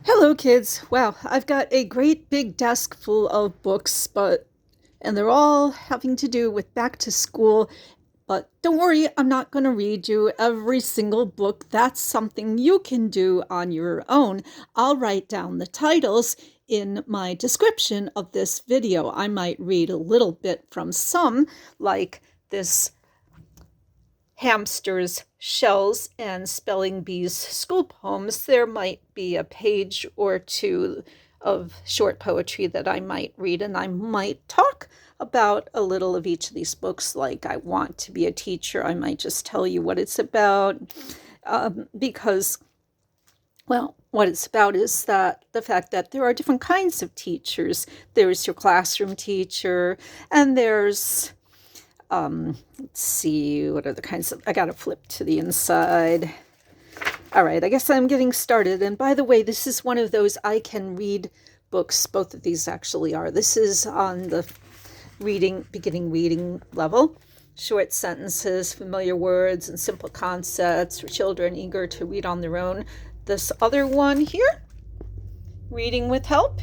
Hello, kids. Wow, I've got a great big desk full of books, and they're all having to do with back to school. But don't worry, I'm not going to read you every single book. That's something you can do on your own. I'll write down the titles in my description of this video. I might read a little bit from some, like this Hamsters, Shells, and Spelling Bees school poems. There might be a page or two of short poetry that I might read, and I might talk about a little of each of these books. Like I Want to Be a Teacher, I might just tell you what it's about, because, well, what it's about is that the fact that there are different kinds of teachers. There's your classroom teacher, and there's let's see, what are the kinds of, I gotta flip to the inside. All right, I guess I'm getting started. And by the way, this is one of those I can read books. Both of these actually are. This is on the beginning reading level. Short sentences, familiar words, and simple concepts for children eager to read on their own. This other one here, Reading with Help.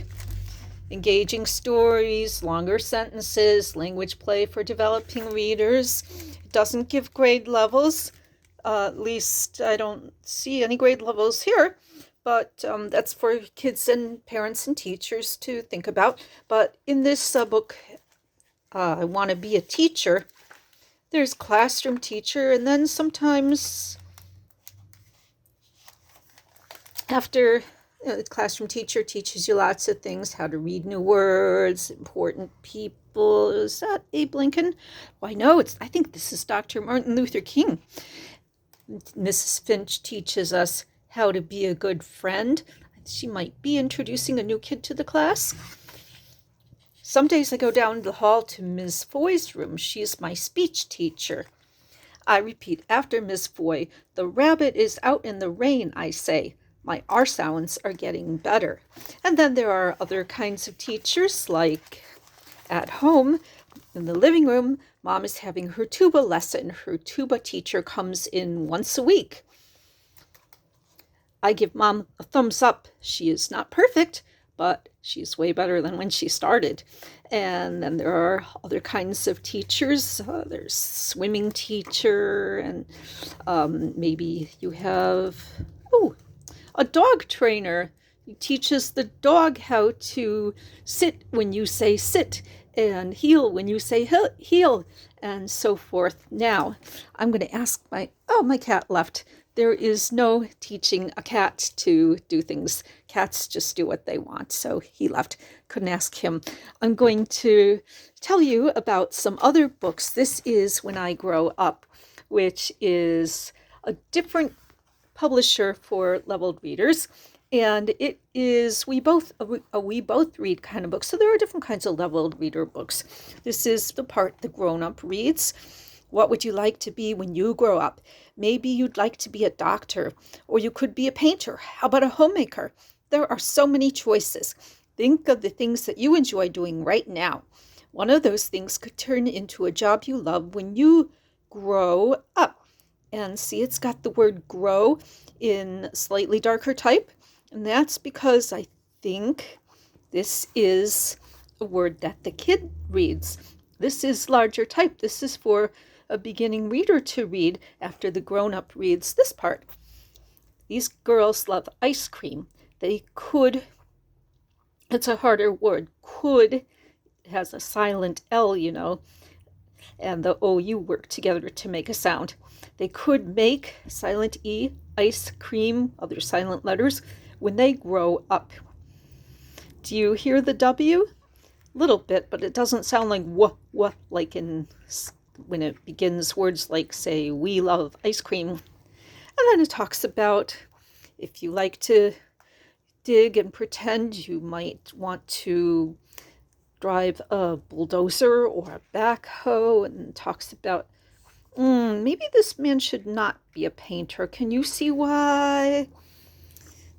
Engaging stories, longer sentences, language play for developing readers. It doesn't give grade levels. At least I don't see any grade levels here. But that's for kids and parents and teachers to think about. But in this book, I Want to Be a Teacher, there's classroom teacher, and then sometimes after the classroom teacher teaches you lots of things, how to read new words, important people. Is that Abe Lincoln? Why, no, I think this is Dr. Martin Luther King. Mrs. Finch teaches us how to be a good friend. She might be introducing a new kid to the class. Some days I go down the hall to Ms. Foy's room. She is my speech teacher. I repeat after Miss Foy, "The rabbit is out in the rain," I say. My R sounds are getting better. And then there are other kinds of teachers, like at home, in the living room, Mom is having her tuba lesson. Her tuba teacher comes in once a week. I give Mom a thumbs up. She is not perfect, but she's way better than when she started. And then there are other kinds of teachers. There's swimming teacher, and maybe you have, a dog trainer. He teaches the dog how to sit when you say sit, and heel when you say heel, and so forth. Now, I'm going to ask my cat left. There is no teaching a cat to do things. Cats just do what they want, so he left. Couldn't ask him. I'm going to tell you about some other books. This is When I Grow Up, which is a different publisher for leveled readers, and it is we both read kind of books. So there are different kinds of leveled reader books. This is the part the grown-up reads. What would you like to be when you grow up? Maybe you'd like to be a doctor, or you could be a painter. How about a homemaker? There are so many choices. Think of the things that you enjoy doing right now. One of those things could turn into a job you love when you grow up. And see, it's got the word grow in slightly darker type. And that's because I think this is a word that the kid reads. This is larger type. This is for a beginning reader to read after the grown-up reads this part. These girls love ice cream. They could, it's a harder word, could has a silent L, and the OU work together to make a sound. They could make silent E, ice cream, other silent letters, when they grow up. Do you hear the W? Little bit, but it doesn't sound like wah, like when it begins words like, say, we love ice cream. And then it talks about if you like to dig and pretend, you might want to drive a bulldozer or a backhoe, and talks about maybe this man should not be a painter. Can you see why?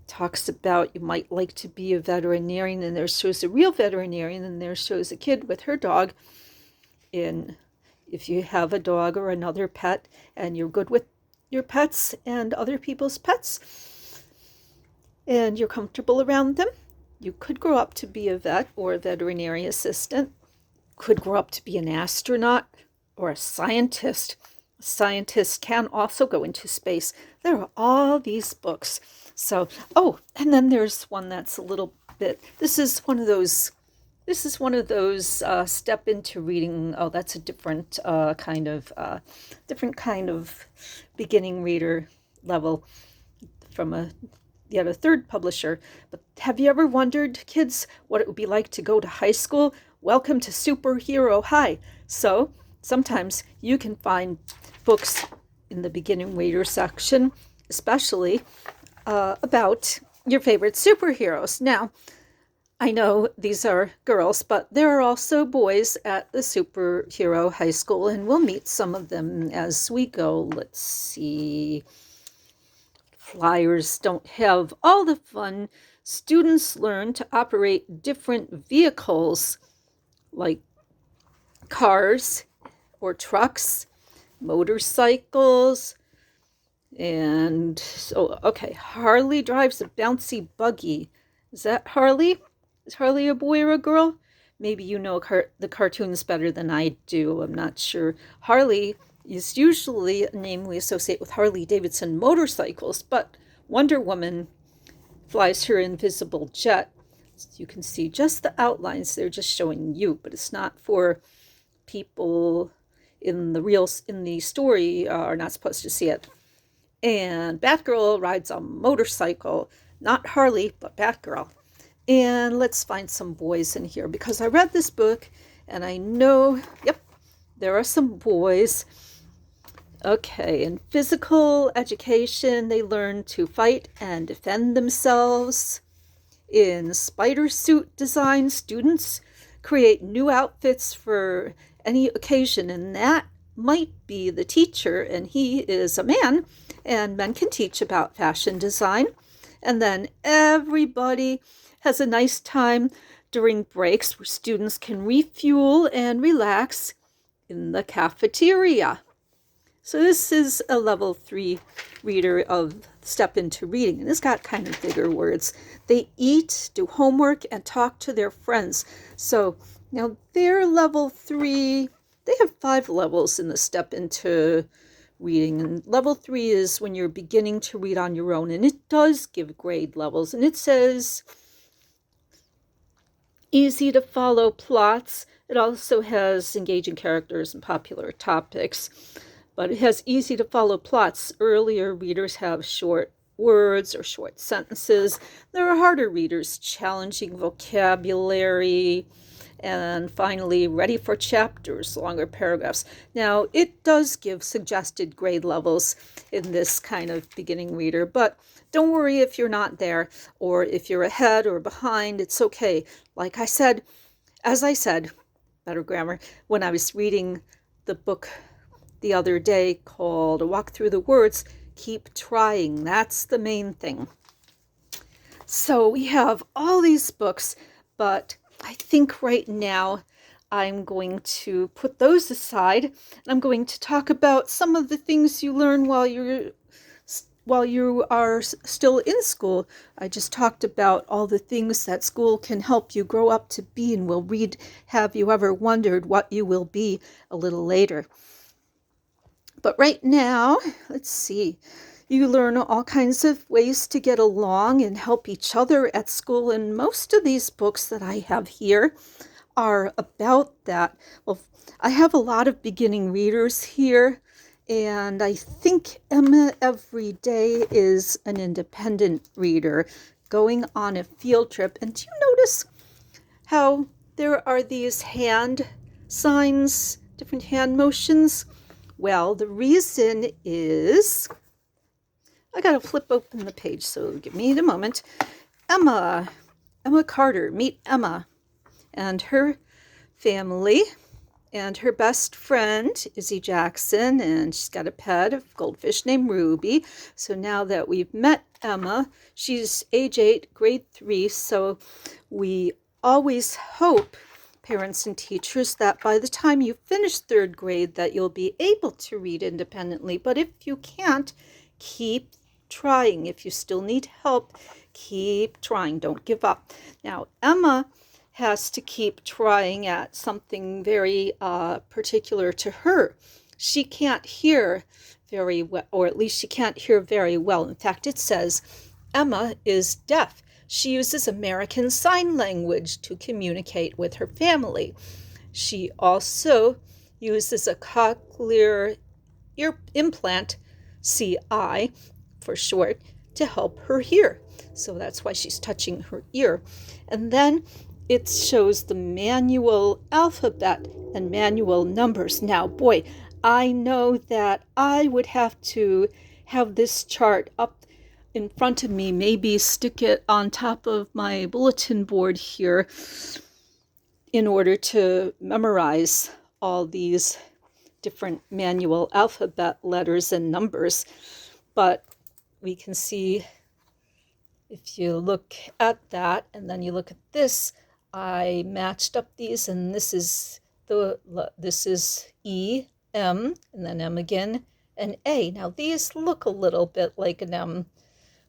Talks about you might like to be a veterinarian, and there shows a real veterinarian, and there shows a kid with her dog. If you have a dog or another pet and you're good with your pets and other people's pets, and you're comfortable around them. You could grow up to be a vet or a veterinary assistant, could grow up to be an astronaut or a scientist. Scientists can also go into space. There are all these books. So, oh, and then there's one that's a little bit, this is one of those step into reading. Oh, that's a different kind of beginning reader level from yet a third publisher. But have you ever wondered, kids, what it would be like to go to high school? Welcome to Superhero High. So sometimes you can find books in the beginning reader section, especially about your favorite superheroes. Now, I know these are girls, but there are also boys at the superhero high school, and we'll meet some of them as we go. Let's see. Flyers don't have all the fun. Students learn to operate different vehicles like cars or trucks, motorcycles, and so, okay, Harley drives a bouncy buggy. Is that Harley? Is Harley a boy or a girl? Maybe you know the cartoons better than I do. I'm not sure. Harley is usually a name we associate with Harley Davidson motorcycles, but Wonder Woman flies her invisible jet. You can see just the outlines. They're just showing you, but it's not for people in the story are not supposed to see it. And Batgirl rides a motorcycle, not Harley, but Batgirl. And let's find some boys in here, because I read this book and I know, yep, there are some boys. Okay, in physical education, they learn to fight and defend themselves. In spider suit design, students create new outfits for any occasion, and that might be the teacher, and he is a man, and men can teach about fashion design. And then everybody has a nice time during breaks where students can refuel and relax in the cafeteria. So this is a level 3 reader of Step Into Reading, and it's got kind of bigger words. They eat, do homework, and talk to their friends. So now they're level 3. They have 5 levels in the Step Into Reading, and level 3 is when you're beginning to read on your own, and it does give grade levels, and it says easy to follow plots. It also has engaging characters and popular topics, but it has easy to follow plots. Earlier readers have short words or short sentences. There are harder readers, challenging vocabulary, and finally, ready for chapters, longer paragraphs. Now, it does give suggested grade levels in this kind of beginning reader, but don't worry if you're not there, or if you're ahead or behind, it's okay. Like I said, as I said, better grammar, when I was reading the book the other day called A Walk Through the Words, keep trying. That's the main thing. So we have all these books, but I think right now I'm going to put those aside, and I'm going to talk about some of the things you learn while you are still in school. I just talked about all the things that school can help you grow up to be, and we'll read Have You Ever Wondered What You Will Be a little later. But right now, let's see. You learn all kinds of ways to get along and help each other at school, and most of these books that I have here are about that. Well, I have a lot of beginning readers here, and I think Emma every day is an independent reader going on a field trip. And do you notice how there are these hand signs, different hand motions? Well, the reason is, I gotta flip open the page, so give me a moment. Emma Carter, meet Emma and her family and her best friend, Izzy Jackson, and she's got a pet, a goldfish named Ruby. So now that we've met Emma, she's age 8, grade 3, so we always hope, parents and teachers, that by the time you finish 3rd grade that you'll be able to read independently. But if you can't, keep trying. If you still need help, keep trying. Don't give up. Now, Emma has to keep trying at something very particular to her. She can't hear very well, or at least she can't hear very well. In fact, it says Emma is deaf. She uses American Sign Language to communicate with her family. She also uses a cochlear ear implant, CI for short, to help her hear. So that's why she's touching her ear. And then it shows the manual alphabet and manual numbers. Now, boy, I know that I would have to have this chart up in front of me, maybe stick it on top of my bulletin board here in order to memorize all these different manual alphabet letters and numbers. But we can see, if you look at that and then you look at this, I matched up these, and this is E, M, and then M again, and A. Now these look a little bit like an M,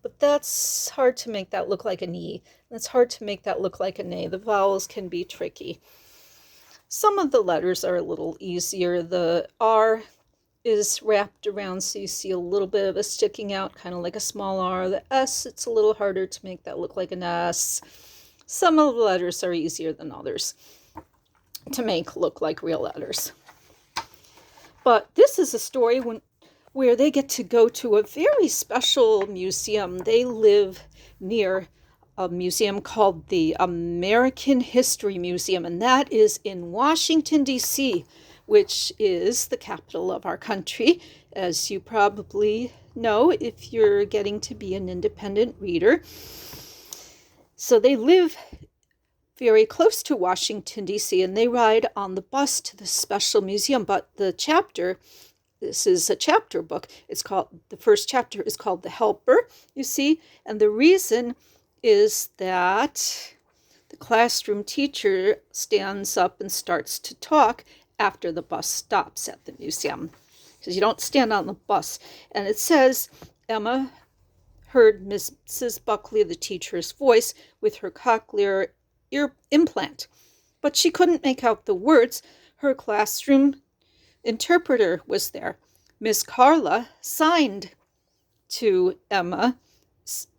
but that's hard to make that look like an E. And it's hard to make that look like an A. The vowels can be tricky. Some of the letters are a little easier. The R is wrapped around, so you see a little bit of a sticking out, kind of like a small R. The S, it's a little harder to make that look like an S. Some of the letters are easier than others to make look like real letters. But this is a story where they get to go to a very special museum. They live near a museum called the American History Museum, and that is in Washington, D.C., which is the capital of our country, as you probably know if you're getting to be an independent reader. So they live very close to Washington, D.C., and they ride on the bus to the special museum. But the chapter, this is a chapter book, the first chapter is called The Helper, you see, and the reason is that the classroom teacher stands up and starts to talk after the bus stops at the museum, because you don't stand on the bus. And it says, Emma heard Mrs. Buckley, the teacher's voice, with her cochlear ear implant, but she couldn't make out the words. Her classroom interpreter was there. Miss Carla signed to Emma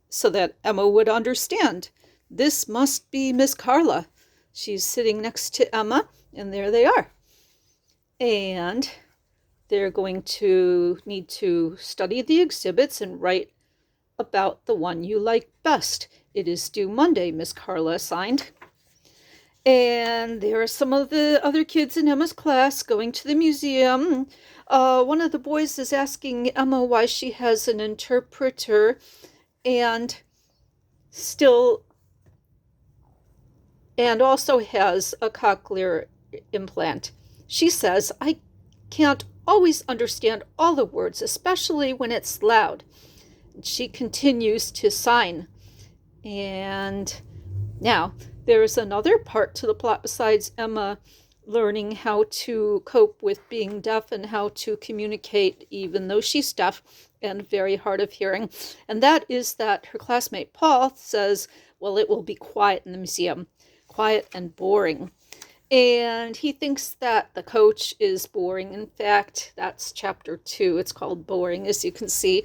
so that Emma would understand. This must be Miss Carla. She's sitting next to Emma, and there they are. And they're going to need to study the exhibits and write about the one you like best. It is due Monday, Miss Carla signed. And there are some of the other kids in Emma's class going to the museum. One of the boys is asking Emma why she has an interpreter and also has a cochlear implant. She says, I can't always understand all the words, especially when it's loud. She continues to sign. And now there's another part to the plot besides Emma learning how to cope with being deaf and how to communicate even though she's deaf and very hard of hearing. And that is that her classmate Paul says, well, it will be quiet in the museum, quiet and boring. And he thinks that the coach is boring. In fact, that's chapter 2. It's called Boring, as you can see.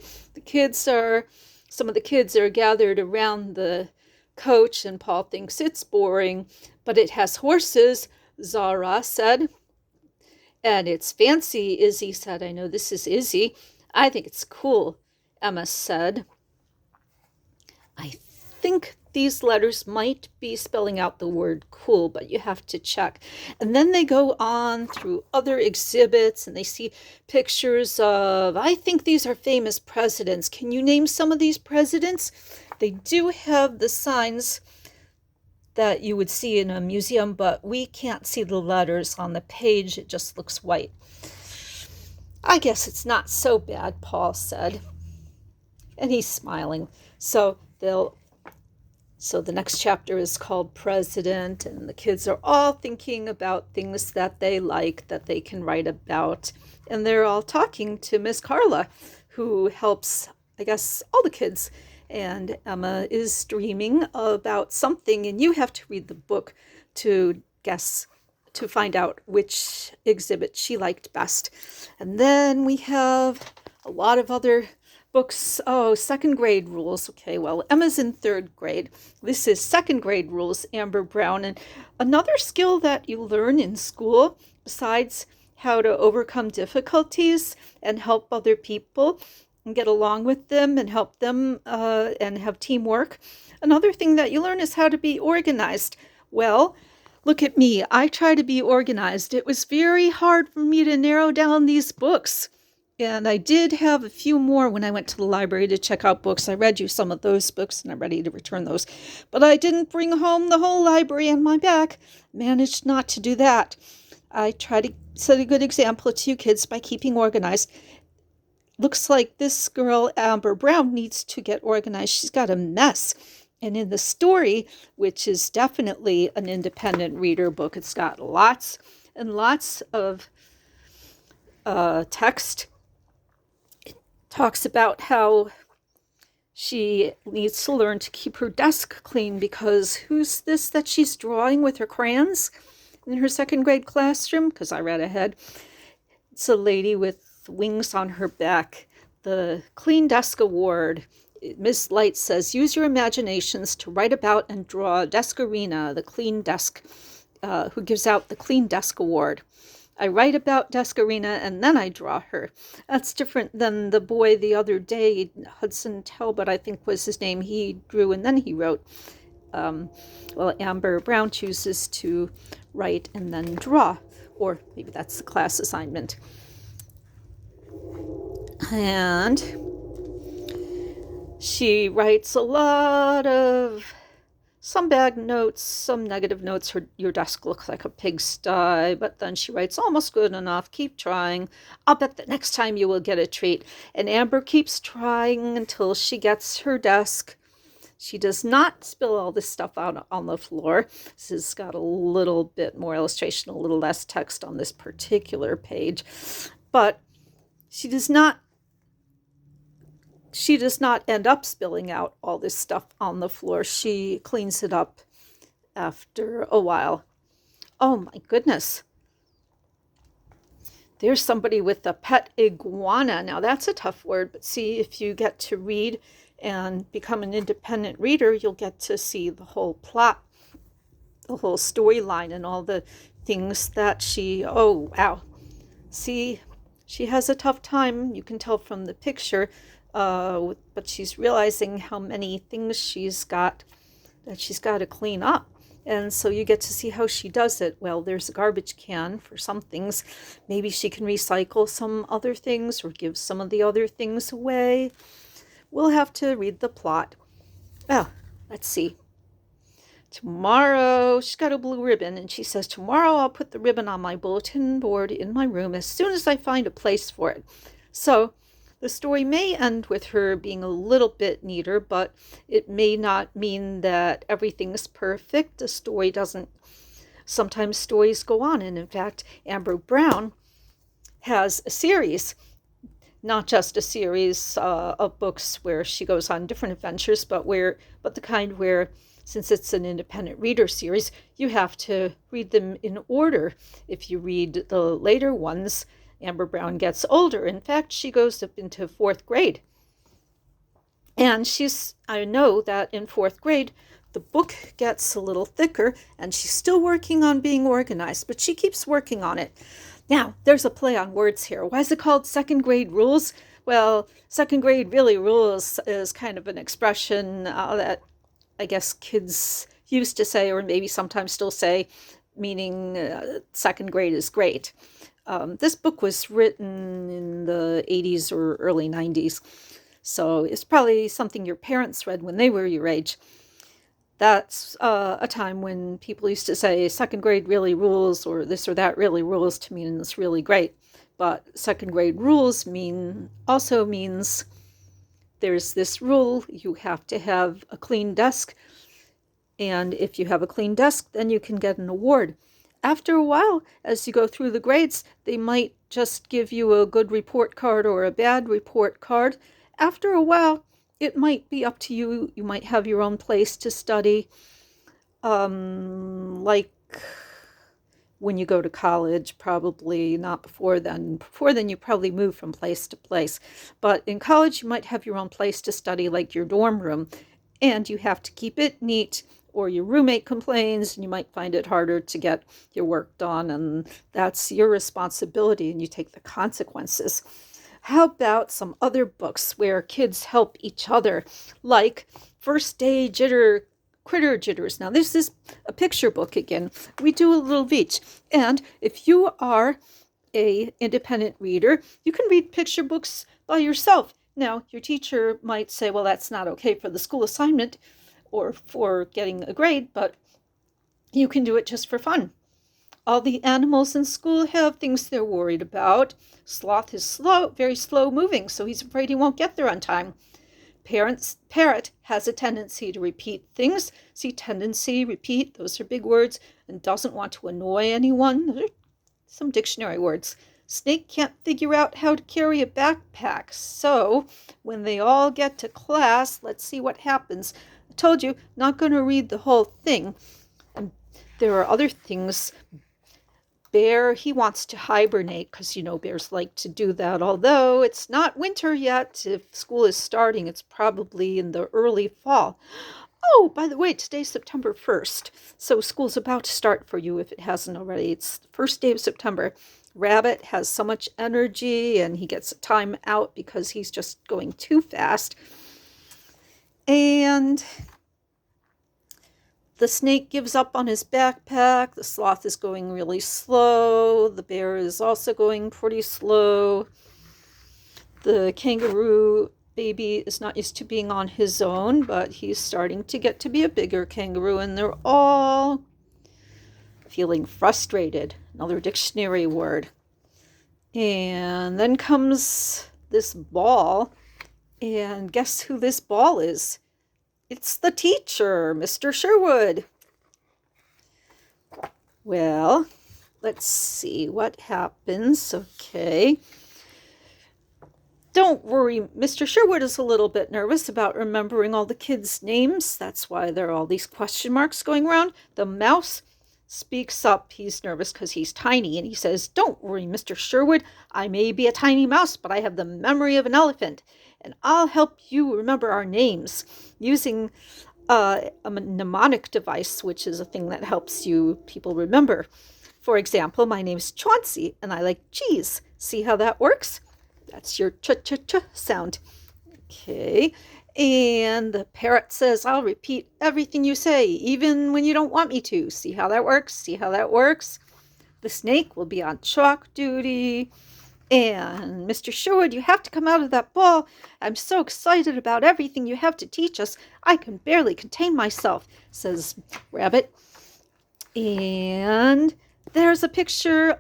Some of the kids are gathered around the coach, and Paul thinks it's boring, but it has horses, Zara said. And it's fancy, Izzy said. I know this is Izzy. I think it's cool, Emma said. I think these letters might be spelling out the word cool, but you have to check. And then they go on through other exhibits and they see pictures of, I think these are famous presidents. Can you name some of these presidents? They do have the signs that you would see in a museum, but we can't see the letters on the page. It just looks white. I guess it's not so bad, Paul said. And he's smiling. So the next chapter is called President, and the kids are all thinking about things that they like, that they can write about. And they're all talking to Miss Carla, who helps, I guess, all the kids. and Emma is dreaming about something, and you have to read the book to find out which exhibit she liked best. And then we have a lot of other books. Oh, second grade rules. Okay, well, Emma's in third grade. This is second grade rules, Amber Brown. And another skill that you learn in school, besides how to overcome difficulties and help other people and get along with them and help them and have teamwork, another thing that you learn is how to be organized. Well, look at me. I try to be organized. It was very hard for me to narrow down these books. And I did have a few more when I went to the library to check out books. I read you some of those books and I'm ready to return those. But I didn't bring home the whole library on my back. Managed not to do that. I try to set a good example to you kids by keeping organized. Looks like this girl, Amber Brown, needs to get organized. She's got a mess. And in the story, which is definitely an independent reader book, it's got lots and lots of text. It talks about how she needs to learn to keep her desk clean because who's this that she's drawing with her crayons in her second grade classroom? Because I read ahead. It's a lady with wings on her back. The Clean Desk Award. Miss Light says, use your imaginations to write about and draw Deskarina, the clean desk, who gives out the Clean Desk Award. I write about Deskarina and then I draw her. That's different than the boy the other day, Hudson Talbot, I think was his name. He drew and then he wrote. Well, Amber Brown chooses to write and then draw, or maybe that's the class assignment. And she writes a lot of some bad notes, some negative notes. Your desk looks like a pigsty, but then she writes almost good enough. Keep trying. I'll bet that next time you will get a treat. And Amber keeps trying until she gets her desk. She does not spill all this stuff out on the floor. This has got a little bit more illustration, a little less text on this particular page. But she does not end up spilling out all this stuff on the floor. She cleans it up after a while. Oh my goodness. There's somebody with a pet iguana. Now that's a tough word, but see, if you get to read and become an independent reader, you'll get to see the whole plot, the whole storyline, and all the things that oh wow. See, she has a tough time, you can tell from the picture, but she's realizing how many things she's got to clean up. And so you get to see how she does it. Well, there's a garbage can for some things. Maybe she can recycle some other things or give some of the other things away. We'll have to read the plot. Well, let's see. Tomorrow, she's got a blue ribbon, and she says, tomorrow I'll put the ribbon on my bulletin board in my room as soon as I find a place for it. So the story may end with her being a little bit neater, but it may not mean that everything's perfect. The story doesn't. Sometimes stories go on, and in fact, Amber Brown has a series, not just a series of books where she goes on different adventures, but the kind where, since it's an independent reader series, you have to read them in order. If you read the later ones, Amber Brown gets older. In fact, she goes up into fourth grade. And I know that in fourth grade, the book gets a little thicker, and she's still working on being organized, but she keeps working on it. Now, there's a play on words here. Why is it called second grade rules? Well, second grade really rules is kind of an expression that I guess kids used to say, or maybe sometimes still say, meaning second grade is great. This book was written in the 80s or early 90s, so it's probably something your parents read when they were your age. That's a time when people used to say second grade really rules, or this or that really rules, to mean it's really great. But second grade rules also means there's this rule: you have to have a clean desk, and if you have a clean desk, then you can get an award. After a while, as you go through the grades, they might just give you a good report card or a bad report card. After a while, it might be up to you. You might have your own place to study. Like when you go to college, probably not before then. Before then, you probably move from place to place. But in college, you might have your own place to study, like your dorm room, and you have to keep it neat, or your roommate complains, and you might find it harder to get your work done, and that's your responsibility, and you take the consequences. How about some other books where kids help each other, like First Day Critter Jitters. Now, this is a picture book again. We do a little of each. And if you are a independent reader, you can read picture books by yourself. Now, your teacher might say, well, that's not okay for the school assignment or for getting a grade, but you can do it just for fun. All the animals in school have things they're worried about. Sloth is very slow moving, so he's afraid he won't get there on time. Parrot has a tendency to repeat things. See, tendency, repeat, those are big words, and doesn't want to annoy anyone. Those are some dictionary words. Snake can't figure out how to carry a backpack. So when they all get to class, let's see what happens. I told you, not going to read the whole thing. And there are other things. Bear, he wants to hibernate because, bears like to do that. Although it's not winter yet. If school is starting, it's probably in the early fall. Oh, by the way, today's September 1st. So school's about to start for you if it hasn't already. It's the first day of September. Rabbit has so much energy and he gets a time out because he's just going too fast. And the snake gives up on his backpack. The sloth is going really slow. The bear is also going pretty slow. The kangaroo baby is not used to being on his own, but he's starting to get to be a bigger kangaroo, and they're all feeling frustrated. Another dictionary word. And then comes this ball, and guess who this ball is? It's the teacher, Mr. Sherwood. Well, let's see what happens. Okay. Don't worry, Mr. Sherwood is a little bit nervous about remembering all the kids' names. That's why there are all these question marks going around. The mouse speaks up. He's nervous because he's tiny, and he says, "Don't worry, Mr. Sherwood. I may be a tiny mouse, but I have the memory of an elephant, and I'll help you remember our names using a mnemonic device, which is a thing that helps people remember. For example, my name is Chauncey, and I like cheese. See how that works? That's your ch-ch-ch sound." Okay. And the parrot says, "I'll repeat everything you say, even when you don't want me to. See how that works? See how that works?" The snake will be on chalk duty. And Mr. Sherwood, you have to come out of that ball. I'm so excited about everything you have to teach us. I can barely contain myself, says Rabbit. And there are pictures,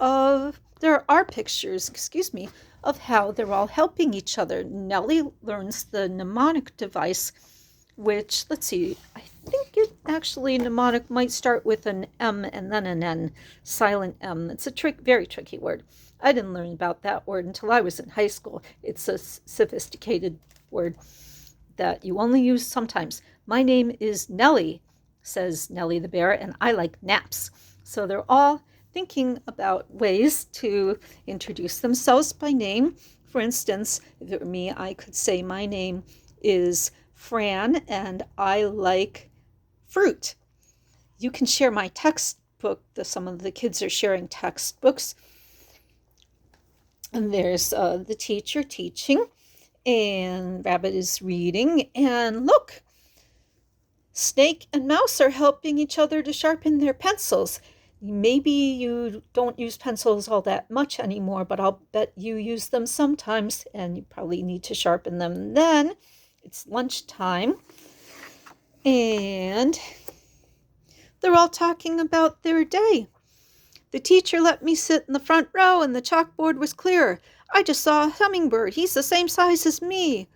of how they're all helping each other. Nellie learns the mnemonic device, which, let's see, I think mnemonic might start with an M and then an N, silent M. It's a very tricky word. I didn't learn about that word until I was in high school. It's a sophisticated word that you only use sometimes. My name is Nellie, says Nellie the bear, and I like naps. So they're all thinking about ways to introduce themselves by name. For instance, if it were me, I could say my name is Fran and I like fruit. You can share my textbook. Some of the kids are sharing textbooks. And there's the teacher teaching, and Rabbit is reading. And look, Snake and Mouse are helping each other to sharpen their pencils. Maybe you don't use pencils all that much anymore, but I'll bet you use them sometimes, and you probably need to sharpen them then. It's lunchtime, and they're all talking about their day. The teacher let me sit in the front row, and the chalkboard was clear. I just saw a hummingbird. He's the same size as me.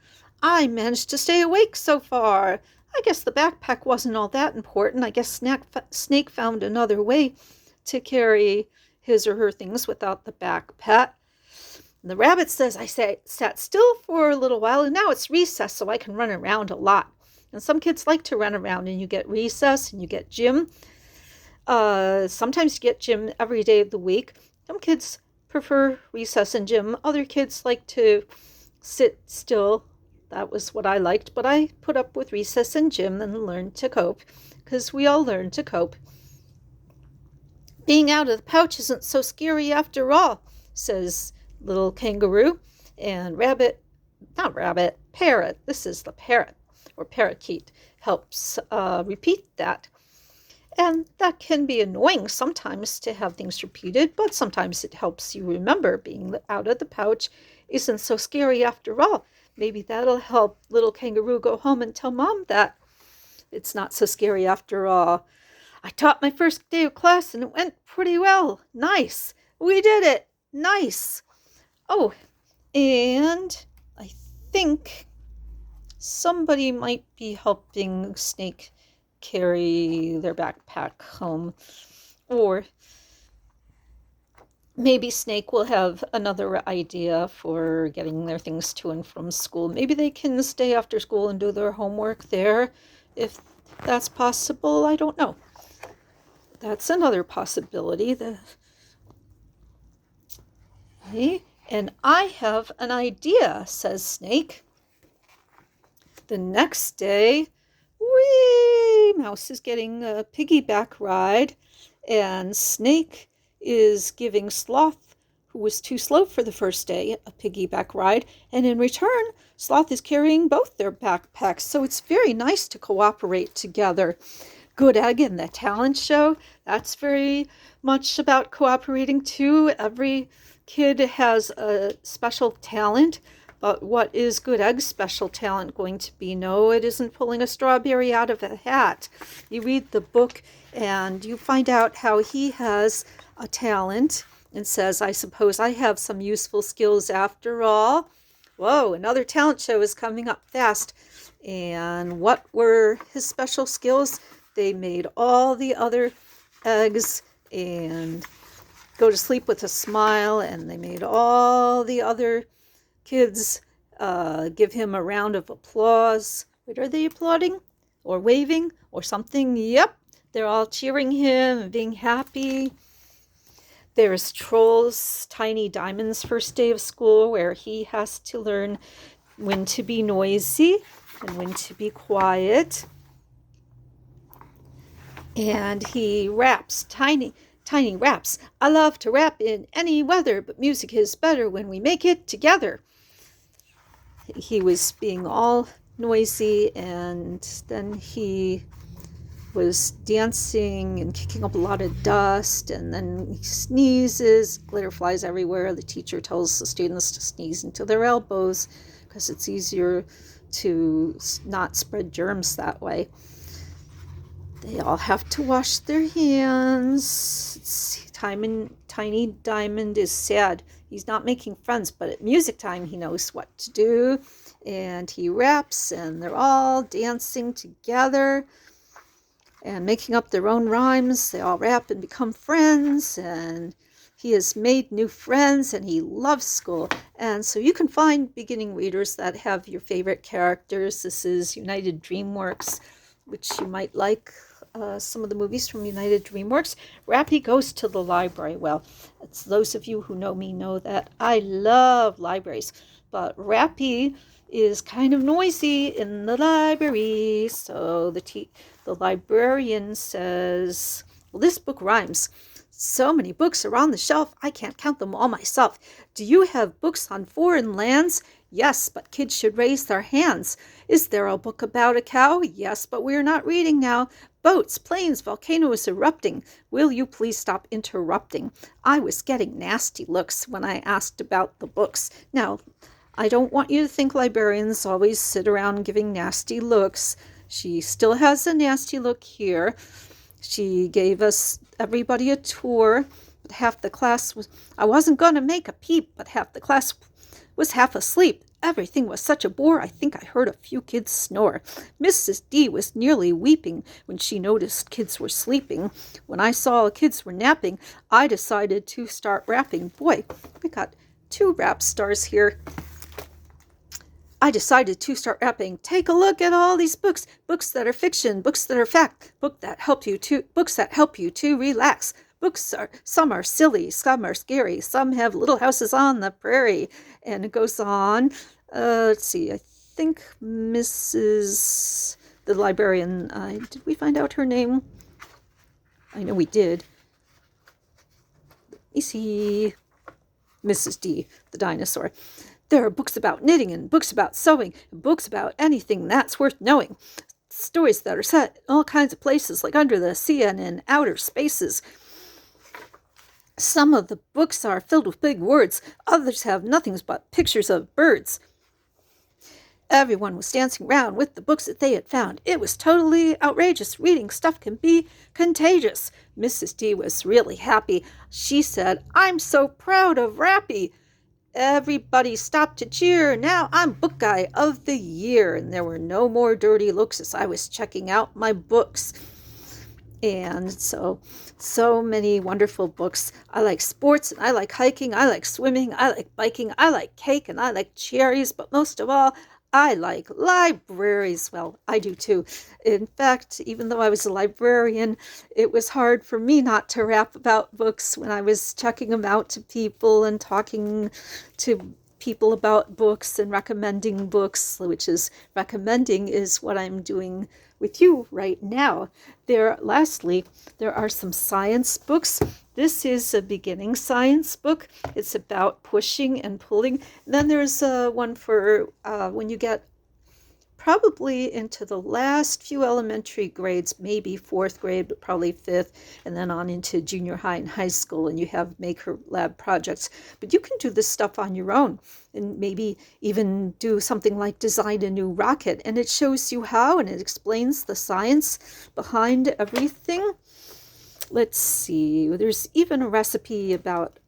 I managed to stay awake so far. I guess the backpack wasn't all that important. I guess Snake found another way to carry his or her things without the backpack. And the rabbit says, I sat still for a little while, and now it's recess, so I can run around a lot. And some kids like to run around, and you get recess and you get gym. Sometimes you get gym every day of the week. Some kids prefer recess and gym. Other kids like to sit still. That was what I liked, but I put up with recess and gym and learned to cope, because we all learn to cope. Being out of the pouch isn't so scary after all, says little kangaroo. And parrot, this is the parrot, or parakeet, helps repeat that. And that can be annoying sometimes to have things repeated, but sometimes it helps you remember being out of the pouch isn't so scary after all. Maybe that'll help little kangaroo go home and tell mom that it's not so scary after all. I taught my first day of class and it went pretty well. Nice. We did it. Nice. Oh, and I think somebody might be helping Snake carry their backpack home. Or maybe Snake will have another idea for getting their things to and from school. Maybe they can stay after school and do their homework there, if that's possible. I don't know. That's another possibility. And I have an idea, says Snake. The next day, Mouse is getting a piggyback ride, and Snake is giving Sloth, who was too slow for the first day, a piggyback ride, and in return, Sloth is carrying both their backpacks, so it's very nice to cooperate together. Good Egg and the talent show, that's very much about cooperating too. Every kid has a special talent, but what is Good Egg's special talent going to be? No, it isn't pulling a strawberry out of a hat. You read the book and you find out how he has a talent and says, I suppose I have some useful skills after all. Whoa, another talent show is coming up fast. And what were his special skills? They made all the other eggs and go to sleep with a smile, and they made all the other kids give him a round of applause. What are they applauding? Or waving? Or something? Yep, they're all cheering him and being happy. There's Troll's Tiny Diamond's first day of school, where he has to learn when to be noisy and when to be quiet. And he raps, tiny raps. I love to rap in any weather, but music is better when we make it together. He was being all noisy, and then he was dancing and kicking up a lot of dust, and then he sneezes, glitter flies everywhere. The teacher tells the students to sneeze into their elbows because it's easier to not spread germs that way. They all have to wash their hands. Tiny Diamond is sad. He's not making friends, but at music time he knows what to do. And he raps, and they're all dancing together and making up their own rhymes. They all rap and become friends, and he has made new friends, and he loves school. And so you can find beginning readers that have your favorite characters. This is United DreamWorks, which you might like. Some of the movies from United DreamWorks. Rappy Goes to the Library. Well, it's those of you who know me know that I love libraries, but Rappy is kind of noisy in the library. So the librarian says, well, this book rhymes. So many books are on the shelf, I can't count them all myself. Do you have books on foreign lands? Yes, but kids should raise their hands. Is there a book about a cow? Yes, but we're not reading now. Boats, planes, volcanoes erupting. Will you please stop interrupting? I was getting nasty looks when I asked about the books. Now, I don't want you to think librarians always sit around giving nasty looks. She still has a nasty look here. She gave everybody a tour, but half the class I wasn't going to make a peep, but half the class was half asleep. Everything was such a bore, I think I heard a few kids snore. Mrs. D was nearly weeping when she noticed kids were sleeping. When I saw kids were napping, I decided to start rapping. Boy, we got two rap stars here. I decided to start rapping. Take a look at all these books. Books that are fiction, books that are fact, books that help you to relax. Some are silly, some are scary, some have little houses on the prairie. And it goes on. Let's see, I think the librarian, did we find out her name? I know we did. Let me see. Mrs. D, the dinosaur. There are books about knitting and books about sewing and books about anything that's worth knowing. Stories that are set in all kinds of places, like under the sea and in outer spaces. Some of the books are filled with big words. Others have nothing but pictures of birds. Everyone was dancing around with the books that they had found. It was totally outrageous. Reading stuff can be contagious. Mrs. D was really happy. She said, "I'm so proud of Rappy." Everybody stopped to cheer. Now I'm Book Guy of the Year. And there were no more dirty looks as I was checking out my books. And so many wonderful books. I like sports, and I like hiking, I like swimming, I like biking, I like cake, and I like cherries. But most of all, I like libraries. Well, I do too. In fact, even though I was a librarian, it was hard for me not to rap about books when I was checking them out to people and talking to people about books and recommending books, which is recommending is what I'm doing with you right now. Lastly, there are some science books. This is a beginning science book. It's about pushing and pulling. And then there's one for when you get probably into the last few elementary grades, maybe fourth grade, but probably fifth, and then on into junior high and high school, and you have maker lab projects. But you can do this stuff on your own and maybe even do something like design a new rocket, and it shows you how, and it explains the science behind everything. Let's see, there's even a recipe about,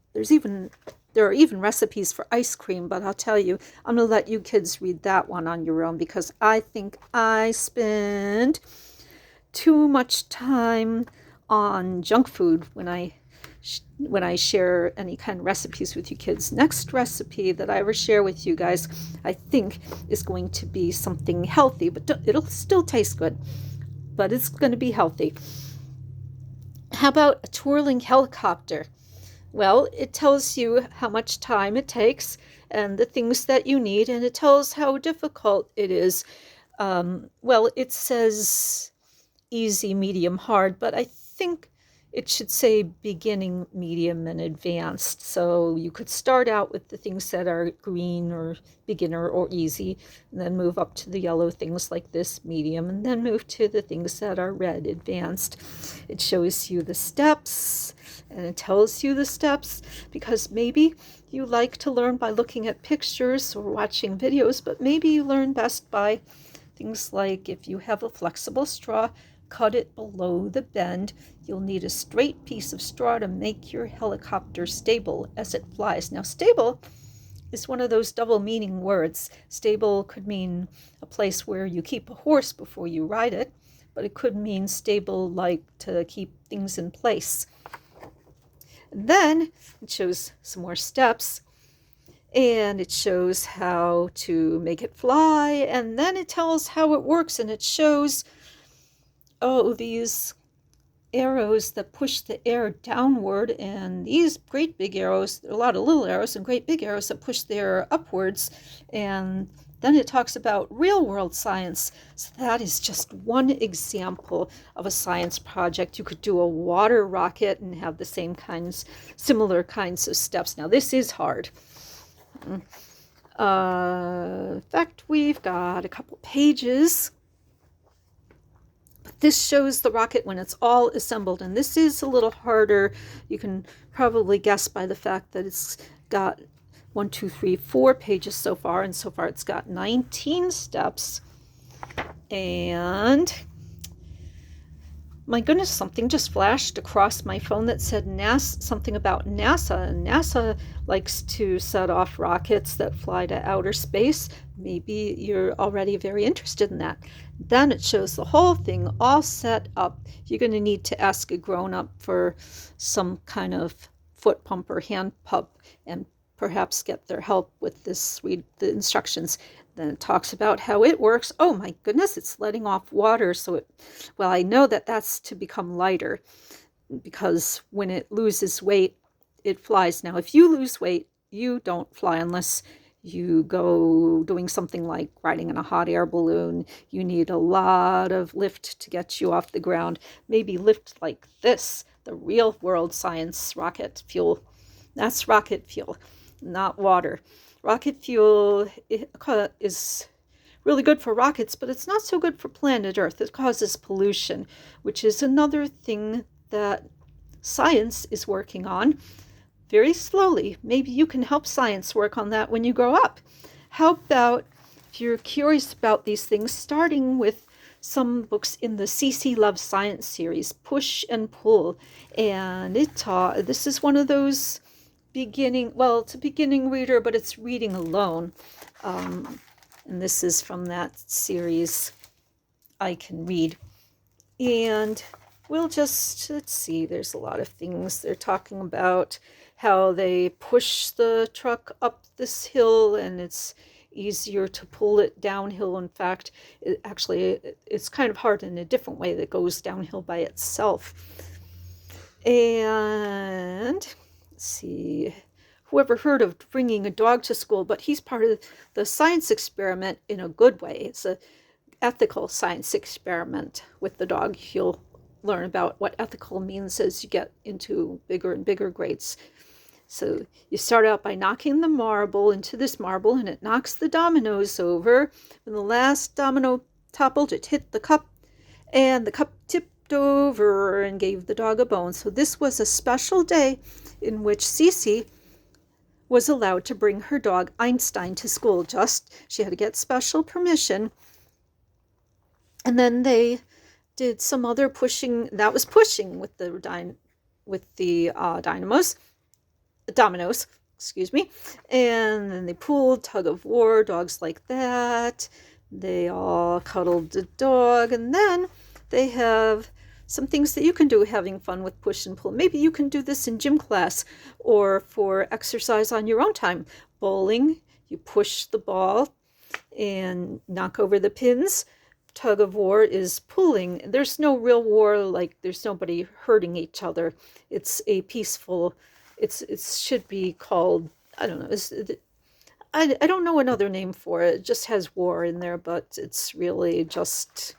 there are even recipes for ice cream, but I'll tell you, I'm going to let you kids read that one on your own, because I think I spend too much time on junk food when I share any kind of recipes with you kids. Next recipe that I ever share with you guys, I think, is going to be something healthy, but it'll still taste good, but it's going to be healthy. How about a twirling helicopter? Well, it tells you how much time it takes and the things that you need, and it tells how difficult it is. Well, it says easy, medium, hard, but I think it should say beginning, medium, and advanced. So you could start out with the things that are green or beginner or easy, and then move up to the yellow things like this, medium, and then move to the things that are red, advanced. It shows you the steps, and it tells you the steps, because maybe you like to learn by looking at pictures or watching videos, but maybe you learn best by things like, if you have a flexible straw, cut it below the bend. You'll need a straight piece of straw to make your helicopter stable as it flies. Now, stable is one of those double meaning words. Stable could mean a place where you keep a horse before you ride it, but it could mean stable like to keep things in place. And then it shows some more steps, and it shows how to make it fly, and then it tells how it works, and it shows these arrows that push the air downward, and these great big arrows, there are a lot of little arrows and great big arrows that push the air upwards. And then it talks about real world science. So that is just one example of a science project. You could do a water rocket and have the similar kinds of steps. Now, this is hard. In fact, we've got a couple pages. This shows the rocket when it's all assembled, and this is a little harder. You can probably guess by the fact that it's got 4 pages so far, and so far it's got 19 steps. And my goodness, something just flashed across my phone that said something about NASA. And NASA likes to set off rockets that fly to outer space. Maybe you're already very interested in that. Then it shows the whole thing all set up. You're going to need to ask a grown-up for some kind of foot pump or hand pump and perhaps get their help with this, read the instructions. Then it talks about how it works. Oh my goodness, it's letting off water. So well, I know that that's to become lighter, because when it loses weight, it flies. Now, if you lose weight, you don't fly unless you go doing something like riding in a hot air balloon. You need a lot of lift to get you off the ground. Maybe lift like this, the real world science rocket fuel. That's rocket fuel, not water. Rocket fuel is really good for rockets, but it's not so good for planet Earth. It causes pollution, which is another thing that science is working on very slowly. Maybe you can help science work on that when you grow up. How about, if you're curious about these things, starting with some books in the CC Loves Science series, Push and Pull. And this is one of those it's a beginning reader, but it's reading alone. And this is from that series, I Can Read. And we'll just, let's see, there's a lot of things they're talking about, how they push the truck up this hill and it's easier to pull it downhill. In fact, it's kind of hard in a different way that goes downhill by itself. And let's see, whoever heard of bringing a dog to school, but he's part of the science experiment in a good way. It's a ethical science experiment with the dog. You'll learn about what ethical means as you get into bigger and bigger grades. So you start out by knocking the marble into this marble, and it knocks the dominoes over. When the last domino toppled, it hit the cup, and the cup tipped over and gave the dog a bone. So this was a special day in which Cece was allowed to bring her dog Einstein to school. She had to get special permission. And then they did some other pushing. That was pushing with the dominoes, excuse me. And then they pulled, tug of war, dogs like that. They all cuddled the dog. And then they have some things that you can do having fun with push and pull. Maybe you can do this in gym class or for exercise on your own time. Bowling, you push the ball and knock over the pins. Tug of war is pulling. There's no real war, like there's nobody hurting each other. It's a peaceful, it should be called, I don't know, I don't know another name for it. It just has war in there, but it's really just,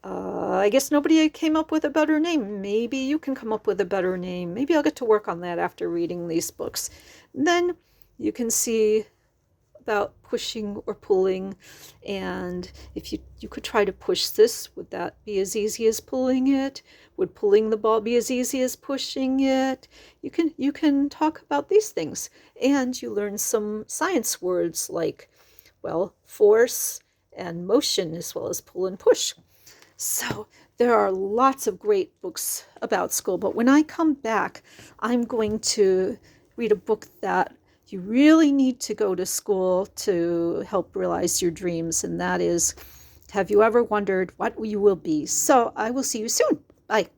I guess nobody came up with a better name. Maybe you can come up with a better name. Maybe I'll get to work on that after reading these books. And then you can see about pushing or pulling, and if you could try to push this, would that be as easy as pulling it? Would pulling the ball be as easy as pushing it? You can talk about these things, and you learn some science words like, well, force and motion, as well as pull and push. So there are lots of great books about school, but when I come back, I'm going to read a book that you really need to go to school to help realize your dreams, and that is, Have You Ever Wondered What You Will Be? So I will see you soon. Bye.